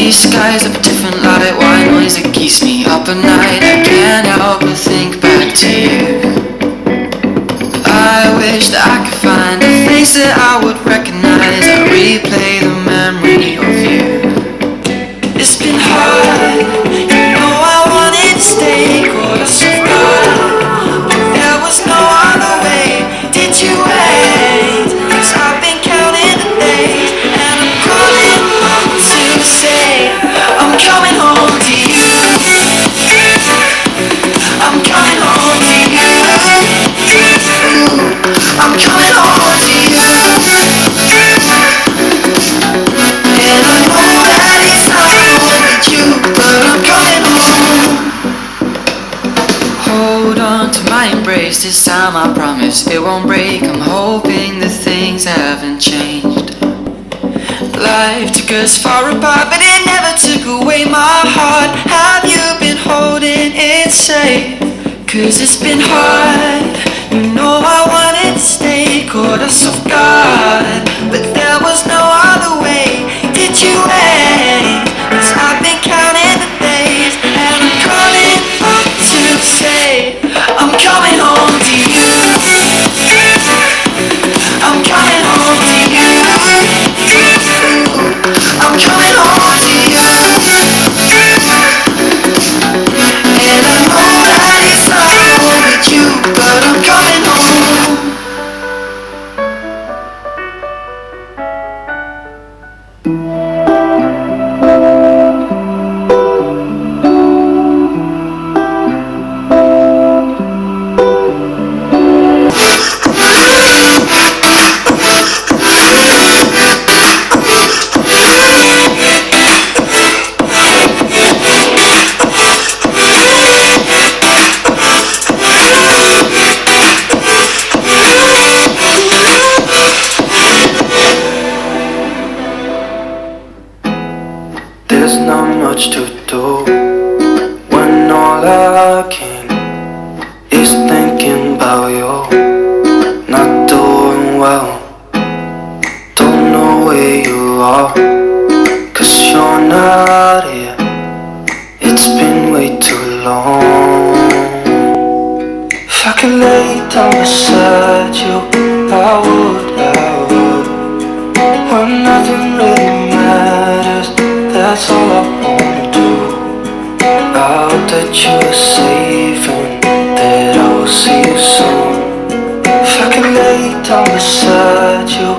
Skies of a different light, white noise that keeps me up at night. I can't help but think back to you. I wish that I could find a face that I would recognize. I replay the memory of you. It's been hard, you know I wanted to stay close to God, but there was no other way. Did you wait? 'Cause I've been counting the days, and I'm calling to say I'm coming home to you. I'm coming home to you. I'm coming home to you. And I know that it's not with you, but I'm coming home. Hold on to my embrace, this time I promise it won't break. I'm hoping that things haven't changed. Life took us far apart, but it never took away my heart. Have you been holding it safe? 'Cause it's been hard, you know I wanted to stay caught us off guard, but there was no other way. Did you wait? 'Cause I've been counting the days, and I'm calling to say I'm coming home to you. I'm coming home to you. I'm coming home to you. And I know that it's not with you, but I'm coming home. There's not much to do when all I can is thinking about you. Not doing well, don't know where you are, 'cause you're not here. It's been way too long. If I could lay down beside you, I would. When nothing really matters, that's all I wanna do. I hope that you are safe and that I will see you soon. If I could lay down beside you,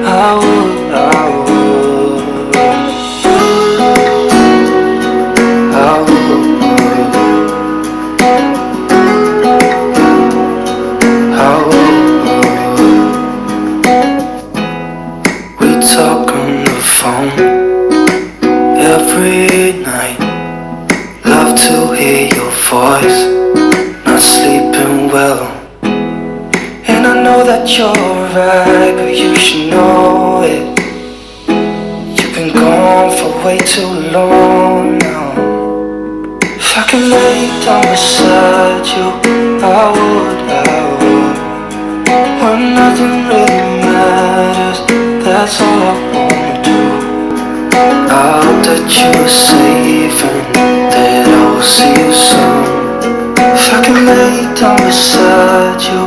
I would. I would. We talk on the phone every night. Love to hear your voice, not sleeping well. And I know that you're right, but you should know it. You've been gone for way too long now. If I could lay down beside you, I would. When nothing really matters, that's all I wanna do. I hope that you are safe and that I will see you soon. If I can lay down beside you,